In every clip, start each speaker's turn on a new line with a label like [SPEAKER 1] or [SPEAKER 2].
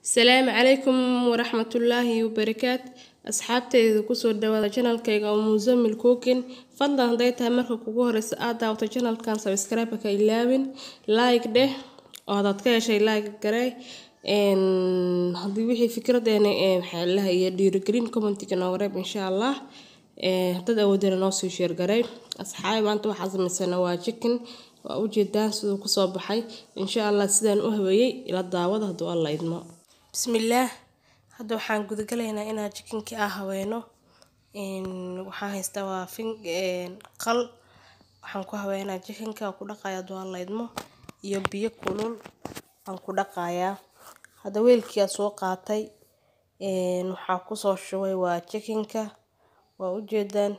[SPEAKER 1] السلام عليكم ورحمة الله وبركاته. أصحابتي كسر دواء channel كيغا ومزمل كوكين فضلا هديتها مركو كوغور ساعة وتا channel كان سبسكرايب كإلابن لايك ده وهذا كذا شيء لايك قراي إن هذي وحي فكرة يعني إن حلها يدير جرين كومنتي كنا قريب إن شاء الله هذا أودينا نوصي شير قراي أصحابي أنتوا حظ من سنوات chicken وأوجد دانس وكسب حي إن شاء الله سيدان أهوي إلى الدعوة هدو الله يدمر. بسم الله هذا وحان قد قلنا إن chicken هوينو إن وحان هيستوى قل وحان كهوينا chicken وكل قايا دو الله يدمر يبيه كلول عن كل قايا هذا ويلكي أسوق عطي إن وحاكوسو شوي وchicken وأوجدان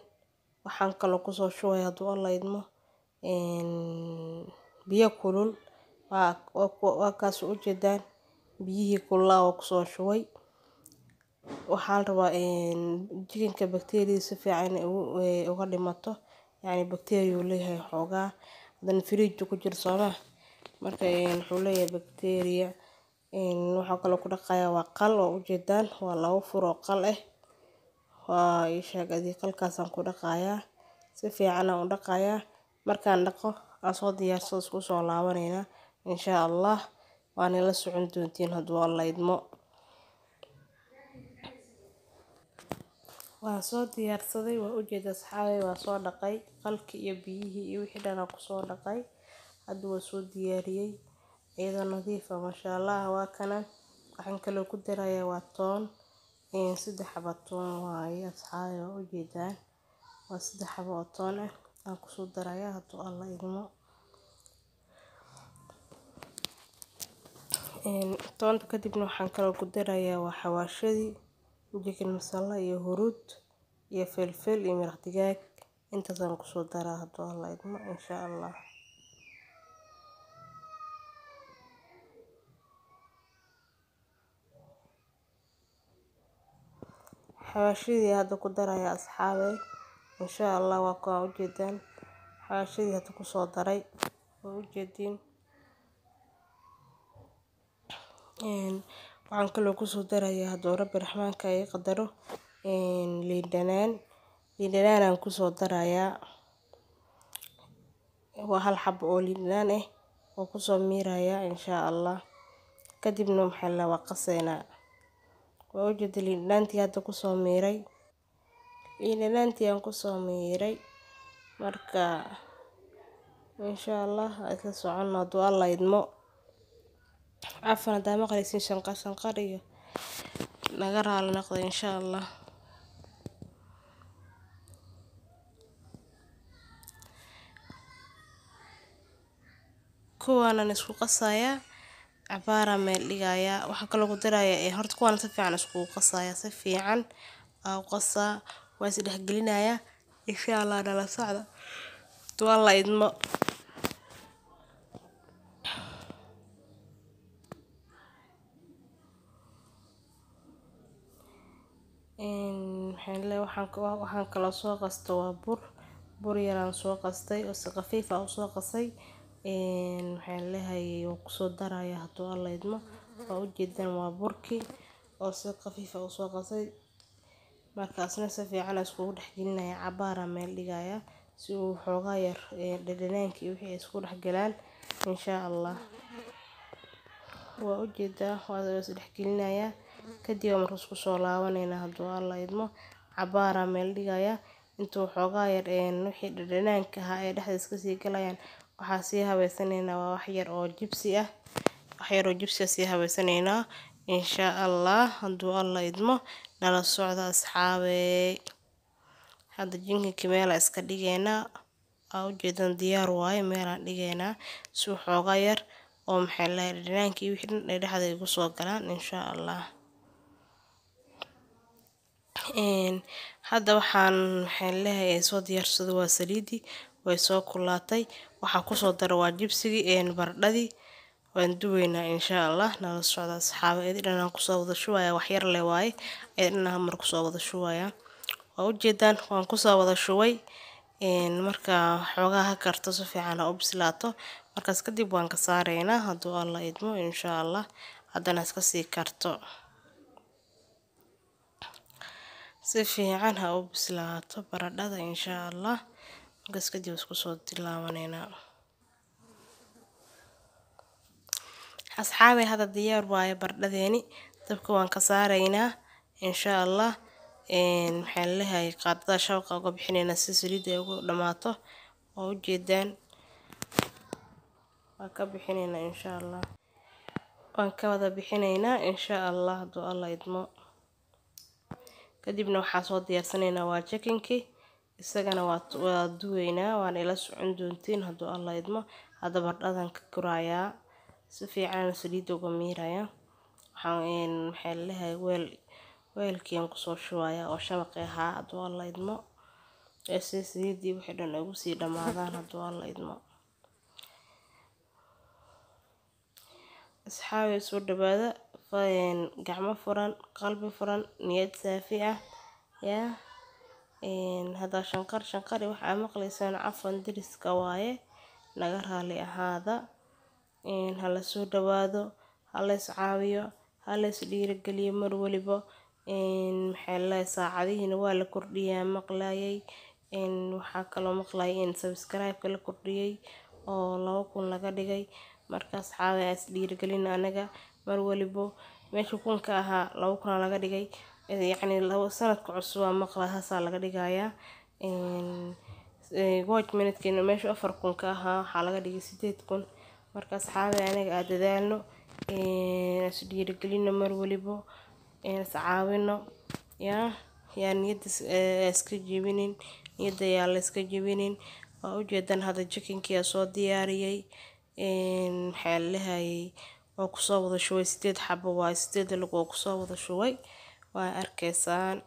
[SPEAKER 1] وحان كلو كوسو شوي هدو الله يدمر إن بيه كلول وكاس أوجدان biyihii kulaa oo kusoo shubay waxaa la rabaa in chicken-ka bacteria si fiican uga dhimato yani bacteria uu leeyahay xoogaa hadan fridge ku jiro Soomaa marka wuxuu leeyahay bacteria waxa kale ku dhaqaya waa qal oo ujeedaan waa labo furo qal waa ishaqadii qalkaasaan ku dhaqayaa si fiican aan u dhaqayaa markaan dhaqo aan soo diyaarsado isku soo laabanayna insha Allah وأنا لا سعون دونتين هدو الله يدمو وصوت يرصدي وأوجد أصحابي وصوت دقي قلك يبيه يوحدنا قصور دقي هدو صوت دياري أيضا نظيفة ما شاء الله وكان عن كلو كدر يا وطن إن سد حبطون ويا أصحابي وأوجدان وسد حبطون عن قصور دريا هدو الله يدمو toonta kadibna waxaan kala ku darayaa waa xawaashadii chicken masala iyo huruud iyo filfil iyo maraq digaag intaas aan ku soo daraa hadoo Allah idmo insha Allah xawaashadii hadda ku darayaa asxaabay insha Allah waa ku ujeedaan xawaashadii hadda ku soo daray oo ujeedin waxaan kaloo ku soo darayaa hadoo Rabbi Raxmaanka ay qadaro liin dhanaan aan ku soo darayaa waa hal xabo oo liin dhanaan oo ku soo miirayaa insha Allah kadibna maxaa la waqaseena waa ujeed liin dhanaantii hadda ku soo miiray liin dhanaantii aan ku soo miiray marka insha Allah isla socono hadoo Allah idmo عفوا دام قليسين شنقر iyo naga raali noqdo insha Allah kuwana isku qasaya cabaara meel dhigaya waxa kale ku daraya horta kuwana si fiican isku qasaya si fiican oo qasa waa is dhex gelinaya insha Allah dhala socda to Allah idmo waxaan kala soo qasto waa bur yaraan soo qastay oo si khafiif ah u soo qasay waxaan leeyahay oo ku soo daraya hadoo Allah idmo oo ujeedaan waa burkii oo si khafiif ah u soo qasay markaasna si fiican isku dhex gelinaya cabaara meel dhigaya si uu xoogaa yar dhadhanaankii wixii isku dhex galaan insha Allah waa ujeedaa waa is dhex gelinaya kadib markuu isku soo laabanayna hadoo Allah idmo cabaara meel dhigaya intuu xoogaa yar wixii dhadhanaanka ahaa ee dhexda iska sii galayaan waxa sii habaysanayna waa wax yar oo jibsi ah wax yar oo jibsi sii habaysanayna insha Allah hadoo Allah idmo nala socda asxaabay hadda jinki meela iska dhigayna oo ujeedan diyaar waaye meela dhigayna si xoogaa yar oo maxay la dhadhanaankii wixii dhexda igu soo galaan insha Allah hadda waxaan leeyahay soo diyaarsado waa saliidi way soo kulaatay waxa ku soo daro waa jibsigii baradhadii waan duweynaa insha Allah nala socda asxaabay idinaan ku soo wada shuwaya wax yar leh waaye idinaan mar ku soo wada shuwaya waa ujeedaan waan ku soo wada shuway marka xoogaa karto si fiican u bislaato markaas kadib waan ka saareynaa hadoo Allah idmo insha Allah haddana iska sii karto si fiican ha u bislaato baradhada insha Allah. markaas kadib isku soo dilaawaneynaa. asxaabi hada diyaar waaye baradhadeeni, dabka waan ka saaraynaa insha Allah. maxaan leeyahay qaadada shabaqa uga bixinaynaa si saliid ay ugu dhamaato oo u jeedaan waan ka bixinaynaa insha Allah. waan ka wada bixinaynaa insha Allah hadduu Allah idmo. kadibna waxaa soo diyaarsanaynaa waa chickenkii, isagana waa duweynaa, waan ila socon doontiin hadduu Allah idmo. hadda baradhadan ka gurayaa si fiican saliid uga miirayaa. maxaan leeyahay weelkii aan kusoo shubayaa oo shabaqi ahaa hadduu Allah idmo. saliidii wixii dhan ugu sii dhamaadaan hadduu Allah idmo. asxaabi soo dhawaada, gacmo furan, qalbi furan, niyad saafi ah yaa. hada shanqar waxaa maqlaysaan cafan deriska waaye, naga raali ahaada. hala soo dhawaado, hala is caawiyo, hala is dhiirigeliyo mar waliba. maxaan leeyahay saacadihiina waa la kordhiyaa maqlaayay. waxaa kaloo maqlaayay in subscribe-ka la kordhiyay oo 2,000 laga dhigay. markaas xaawi is dhiirigelin anaga mar waliba meesha kunka ahaa 2,000 laga dhigay. yacni sanadka cusub waa maqlaahaasa laga dhigayaa. watch minute-keena meesha 4,000 ka ahaa waxaa laga dhigay 8,000. markaas xaawi anaga aad dadaalno, is dhiirigelino mar waliba, is caawino yaa niyadda iska jebinin, niyadda yaa la iska jebinin. waa u jeedaan hada chickenkii soo diyaariyay. maxaan leeyahay oo ku soo wada shubay 8 xabo waa 8 lagu ku soo wada shubay waa arkaysaan.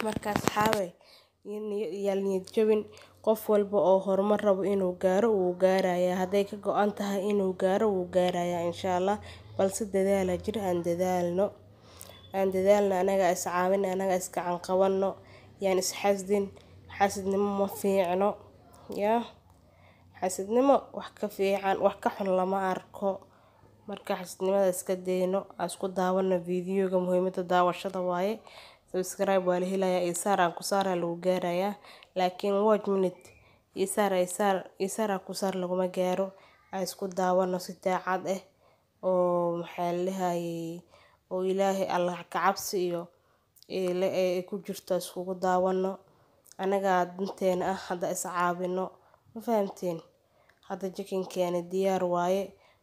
[SPEAKER 1] markaas xaawi yaa niyad jebin, qof walba oo horumar rabo inuu gaaro wuu gaarayaa. hadday ka go'an tahay inuu gaaro wuu gaarayaa insha Allah. balse dadaala jir aan dadaalno anaga is caawin, anaga is gacan qabanno, yaan is xasdin. xasidnimo ma fiicno yaa. xasidnimo wax ka fiican wax ka xun lama arko. marka xasidnimada iska dayno, isku daawano videoga. muhiimada daawashada waaye. subscribe waa la helayaa, isaar aan ku saara lagu gaarayaa. laakiin watch minute isaar ku saar laguma gaaro. isku daawano si daacad ah oo maxaan leeyahay oo Ilaahay Allah ka cabsi iyo ku jirto iskugu daawano. anaga danteena ah hada is caawino, ma fahamteen. hada chickenkeena diyaar waaye.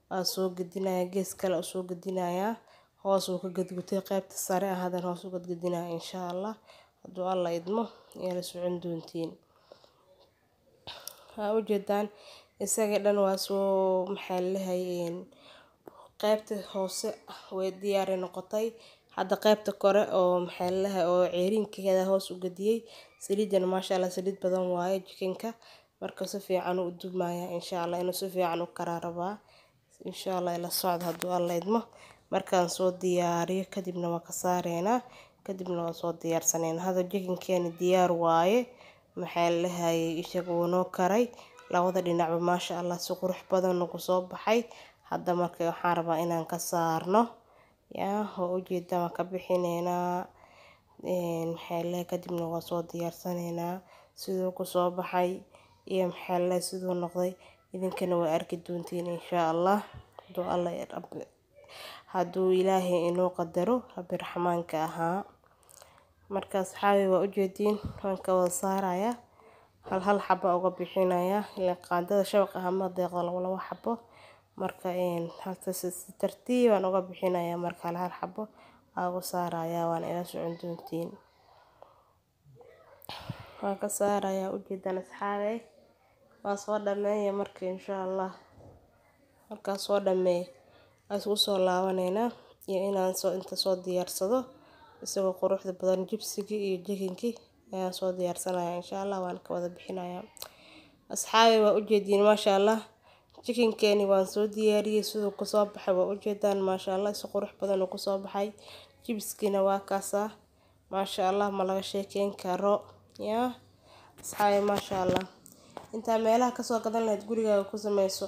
[SPEAKER 1] waa soo gadinayaa gees kale soo gadinayaa, hoos uu ka gadgutay qaybta sare ah hadan hoos u gadgadinayaa insha Allah hadduu Allah idmo. ila socon doontiin. u jeedaan isaga dhan waa soo maxaan leeyahay qaybta hoose way diyaar noqotay. hadda qaybta kore oo maxaan leeyahay oo ceerinkeeda hoos u gadiyay saliidana maasha Allah saliid badan waaye chickenka. marka si fiican u dumaaya insha Allah inuu si fiican u kararaba insha Allah. ila socod hadduu Allah idmo. markaan soo diyaariyo kadibna waa ka saareynaa, kadibna waa soo diyaarsaneynaa. hada chickenkeena diyaar waaye. maxaan leeyahay isagoo noo karay labada dhinacba maasha Allah si qurux badan ugu soo baxay. hadda marka waxaan rabaa inaan ka saarno yaa oo u jeedaan waan ka bixinaynaa. maxaan leeyahay kadibna waa soo diyaarsanaynaa sidoo ku soo baxay iyo maxaan leeyahay sidoo noqday. idinkana waa arki doontiin insha Allah hadduu Allah hadduu Ilaahay inoo qadaro Rabbi Raxmaanka ahaa. markaas xaawi waa u jeediin waan ka wada saarayaa, hal xabo uga bixinayaa. ilaa qaadada shabaqa ama deeqo 2 xabo. marka halka si tartiib aan uga bixinayaa. marka hal xabo uga saarayaa waan ila socon doontiin. waan ka saarayaa u jeedaan asxaabi. waa soo dhameeyay marka insha Allah. markaas soo dhameey isku soo laawaneynaa iyo inaan inta soo diyaarsado isagoo quruxda badan jibsigii iyo chickenkii ayaan soo diyaarsanayaa insha Allah. waan ka wada bixinayaa asxaabi. waa u jeediin maasha Allah chickenkeeni waan soo diyaariyay sidoo ku soo baxay. waa u jeedaan maasha Allah si qurux badan ku soo baxay. jibskiina waa kaasa maasha Allah ma laga sheekeyn karo yaa asxaabi. maasha Allah inta meelaha ka soo gadan lahayd gurigaaga ku sameyso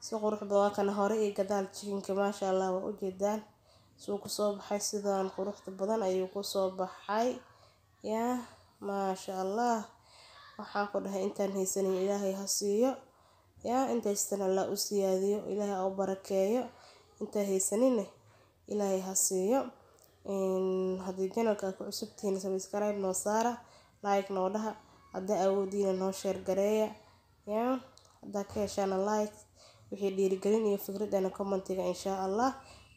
[SPEAKER 1] si qurux badan kana hore iyo gadaal chicken-ka maasha Allah waa u jeedaan soo ku soo baxay sidaan quruxda badan ayuu ku soo baxay yaa maasha Allah waxaan ku dhahay intaan haysanin Ilaahay ha siiyo yaa intaystan Allah u siyaadiyo Ilaahay oo barakeeyo inta haysanin Ilaahay ha siiyo haddii channelka ku cusubtiin subscribe noo saara like noo dhaha hadda awoodiina noo share gareeya yaa hadda ka heshaan like wixii dhiirigelin iyo fikradana commentiga insha Allah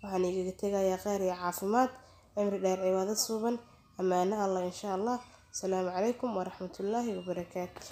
[SPEAKER 1] waxaan iiga tegayaa khayr iyo caafimaad cimri dheer cibaado suuban amaana Allah insha Allah السلام عليكم ورحمة الله وبركاته.